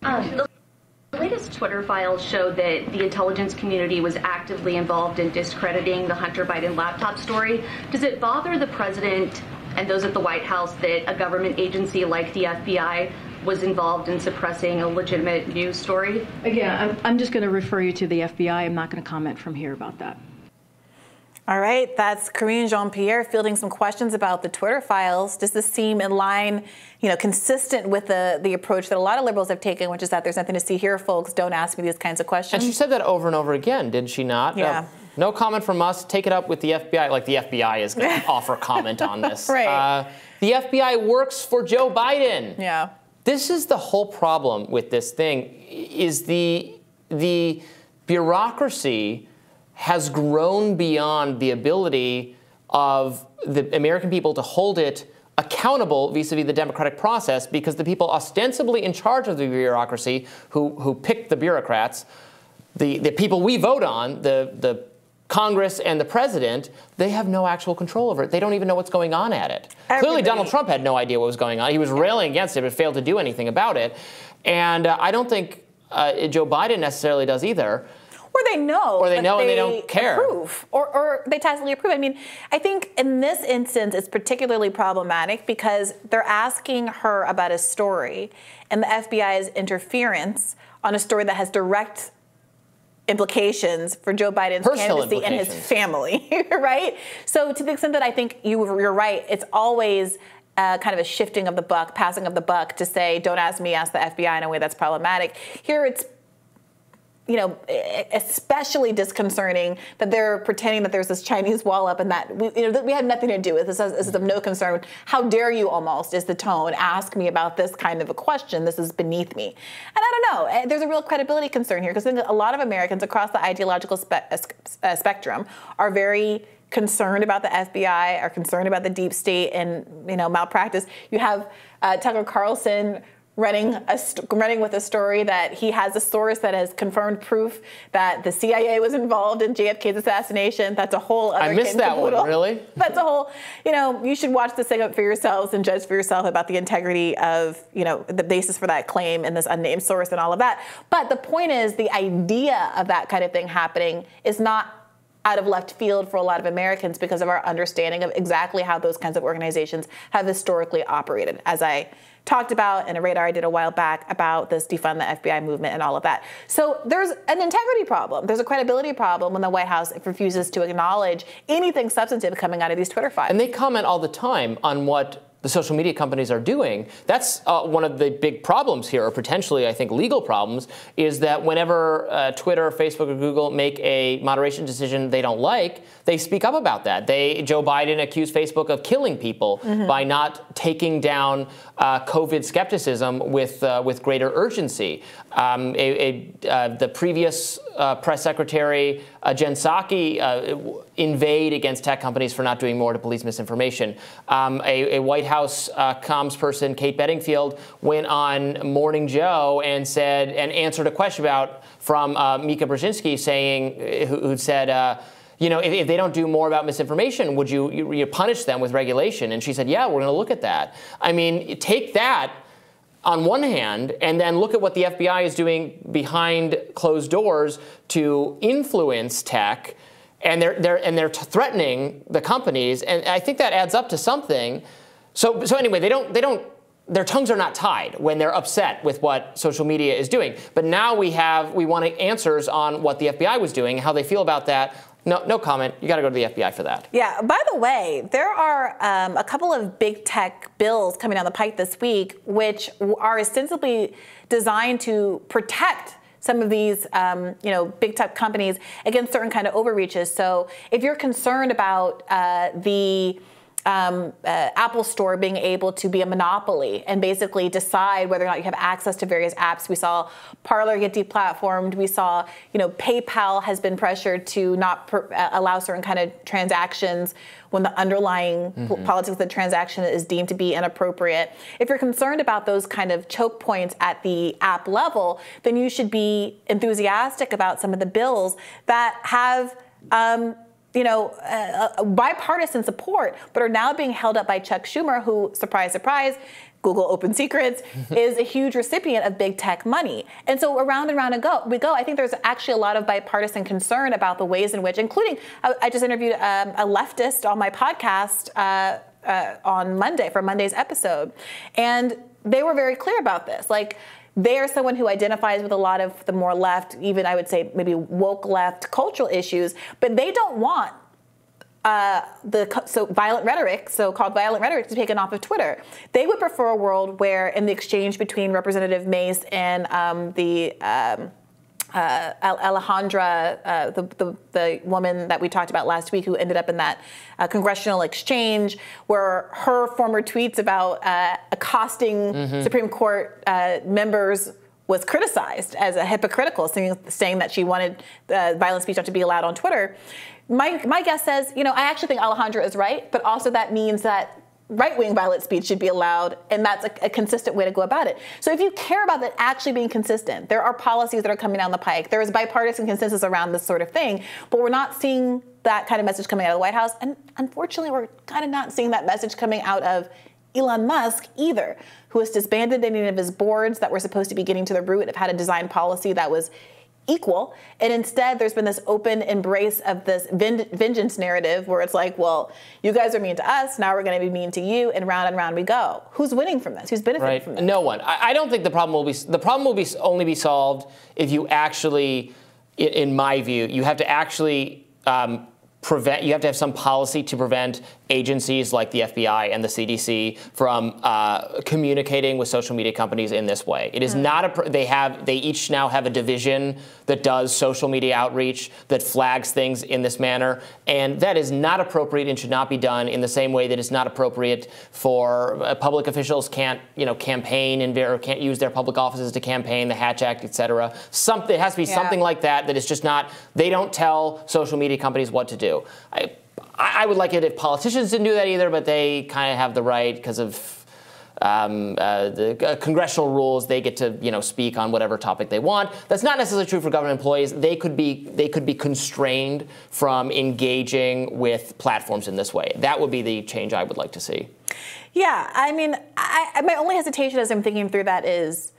The latest Twitter files showed that the intelligence community was actively involved in discrediting the Hunter Biden laptop story. Does it bother the president and those at the White House that a government agency like the FBI was involved in suppressing a legitimate news story? Again, I'm just going to refer you to the FBI. I'm not going to comment from here about that. All right, that's Karine Jean-Pierre fielding some questions about the Twitter files. Does this seem in line, consistent with the approach that a lot of liberals have taken, which is that there's nothing to see here, folks, don't ask me these kinds of questions? And she said that over and over again, did she not? Yeah. No comment from us. Take it up with the FBI. Like the FBI is going to offer comment on this. Right. The FBI works for Joe Biden. Yeah. This is the whole problem with this thing, is the bureaucracy has grown beyond the ability of the American people to hold it accountable vis-a-vis the democratic process, because the people ostensibly in charge of the bureaucracy who pick the bureaucrats, the people we vote on, the Congress and the president, they have no actual control over it. They don't even know what's going on at it. Clearly, Donald Trump had no idea what was going on. He was railing against it, but failed to do anything about it. And I don't think Joe Biden necessarily does either. Or they know. Or they know and they don't care. Approve, or they tacitly approve. I mean, I think in this instance, it's particularly problematic because they're asking her about a story and the FBI's interference on a story that has direct implications for Joe Biden's candidacy and his family, right? So to the extent that I think you're right, it's always kind of a shifting of the buck, passing of the buck to say, don't ask me, ask the FBI in a way that's problematic. Here it's especially disconcerting that they're pretending that there's this Chinese wall up and that we had nothing to do with this. This is of no concern. How dare you almost is the tone. Ask me about this kind of a question. This is beneath me. And I don't know. There's a real credibility concern here because I think a lot of Americans across the ideological spectrum are very concerned about the FBI, are concerned about the deep state and malpractice. You have Tucker Carlson running with a story that he has a source that has confirmed proof that the CIA was involved in JFK's assassination. That's a whole other I missed that one, really? That's a whole, you should watch the segment for yourselves and judge for yourself about the integrity of, the basis for that claim and this unnamed source and all of that. But the point is, the idea of that kind of thing happening is not out of left field for a lot of Americans because of our understanding of exactly how those kinds of organizations have historically operated, as I talked about in a radar I did a while back about this defund the FBI movement and all of that. So there's an integrity problem. There's a credibility problem when the White House refuses to acknowledge anything substantive coming out of these Twitter files. And they comment all the time on what the social media companies are doing. That's one of the big problems here, or potentially, I think, legal problems, is that whenever Twitter, Facebook, or Google make a moderation decision they don't like, they speak up about that. Joe Biden accused Facebook of killing people by not taking down COVID skepticism with greater urgency. The previous press secretary, Jen Psaki, inveighed against tech companies for not doing more to police misinformation. A White House comms person, Kate Bedingfield, went on Morning Joe and answered a question from Mika Brzezinski, who said, if they don't do more about misinformation, would you punish them with regulation? And she said, yeah, we're going to look at that. I mean, take that on one hand, and then look at what the FBI is doing behind closed doors to influence tech, and they're threatening the companies, and I think that adds up to something. So anyway, their tongues are not tied when they're upset with what social media is doing. But now we want answers on what the FBI was doing, how they feel about that. No comment. You got to go to the FBI for that. Yeah. By the way, there are a couple of big tech bills coming down the pike this week, which are ostensibly designed to protect some of these, big tech companies against certain kind of overreaches. So if you're concerned about the Apple Store being able to be a monopoly and basically decide whether or not you have access to various apps. We saw Parler get deplatformed. We saw, PayPal has been pressured to not allow certain kind of transactions when the underlying politics of the transaction is deemed to be inappropriate. If you're concerned about those kind of choke points at the app level, then you should be enthusiastic about some of the bills that have bipartisan support, but are now being held up by Chuck Schumer, who, surprise, surprise, Google Open Secrets, is a huge recipient of big tech money. And so around and around we go. I think there's actually a lot of bipartisan concern about the ways in which, including, I just interviewed a leftist on my podcast on Monday for Monday's episode. And they were very clear about this. Like, they are someone who identifies with a lot of the more left, even I would say maybe woke left cultural issues, but they don't want so-called violent rhetoric to be taken off of Twitter. They would prefer a world where, in the exchange between Representative Mace and Alejandra, the woman that we talked about last week who ended up in that congressional exchange, where her former tweets about accosting Supreme Court members was criticized as a hypocritical, saying that she wanted violent speech not to be allowed on Twitter. My guess says, I actually think Alejandra is right, but also that means that right-wing violent speech should be allowed, and that's a consistent way to go about it. So if you care about that actually being consistent, there are policies that are coming down the pike. There is bipartisan consensus around this sort of thing, but we're not seeing that kind of message coming out of the White House, and unfortunately, we're kind of not seeing that message coming out of Elon Musk either, who has disbanded any of his boards that were supposed to be getting to the root of how to design policy that was equal. And instead, there's been this open embrace of this vengeance narrative where it's like, well, you guys are mean to us, now we're going to be mean to you, and round we go. Who's winning from this? Who's benefiting from this? No one. I don't think the problem will only be solved if you actually, in my view, you have to actually you have to have some policy to prevent agencies like the FBI and the CDC from communicating with social media companies in this way. It is not they each now have a division that does social media outreach, that flags things in this manner, and that is not appropriate and should not be done in the same way that it's not appropriate for public officials can't campaign or can't use their public offices to campaign, the Hatch Act, et cetera. It has to be something like that is just not, they don't tell social media companies what to do. I would like it if politicians didn't do that either, but they kind of have the right because of the congressional rules. They get to speak on whatever topic they want. That's not necessarily true for government employees. They could be constrained from engaging with platforms in this way. That would be the change I would like to see. Yeah, I mean, my only hesitation as I'm thinking through that is,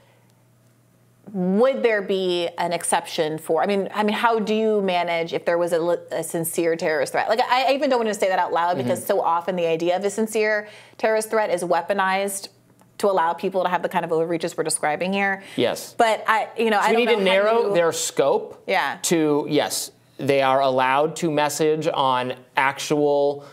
would there be an exception for? I mean, how do you manage if there was a sincere terrorist threat? Like, I even don't want to say that out loud because so often the idea of a sincere terrorist threat is weaponized to allow people to have the kind of overreaches we're describing here. Yes. But I don't know. We need to narrow their scope. Yeah. To yes, they are allowed to message on actual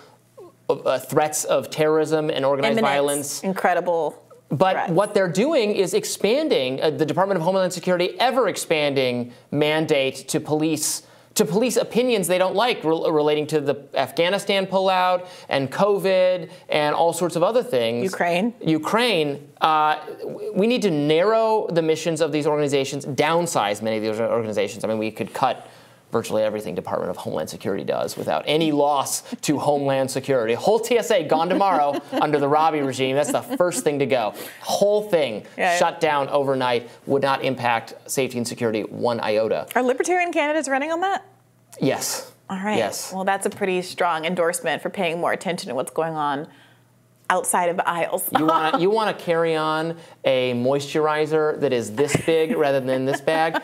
threats of terrorism and organized violence. Incredible. But threats. What they're doing is expanding the Department of Homeland Security ever-expanding mandate to police opinions they don't like relating to the Afghanistan pullout and COVID and all sorts of other things. Ukraine. We need to narrow the missions of these organizations, downsize many of these organizations. I mean, we could cut virtually everything Department of Homeland Security does without any loss to Homeland Security. Whole TSA gone tomorrow under the Robbie regime. That's the first thing to go. Whole thing shut down overnight, would not impact safety and security one iota. Are libertarian candidates running on that? Yes. All right. Yes. Well, that's a pretty strong endorsement for paying more attention to what's going on outside of the aisles. You want to carry on a moisturizer that is this big rather than this bag?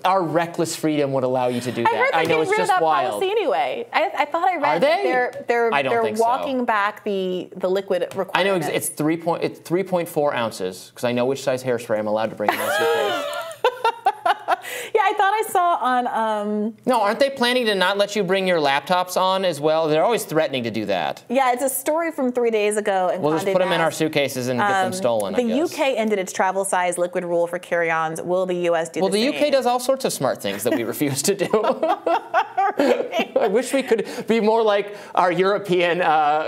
Our reckless freedom would allow you to do that. I know it's just wild. Policy anyway. I thought I read that they're walking back the liquid requirement. I know it's 3.4 ounces because I know which size hairspray I'm allowed to bring in my suitcase. Yeah, I thought I saw on... No, aren't they planning to not let you bring your laptops on as well? They're always threatening to do that. Yeah, it's a story from 3 days ago. We'll just put them in our suitcases and get them stolen, I guess. The UK ended its travel size liquid rule for carry-ons. Will the US do the same? Well, the UK does all sorts of smart things that we refuse to do. I wish we could be more like our European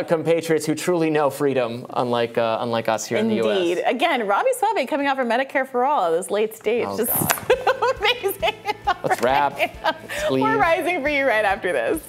compatriots who truly know freedom, unlike us here in the US. Indeed. Again, Robbie Suave coming out for Medicare for All at this late stage. Oh, just God. amazing. Let's wrap. We're rising for you right after this.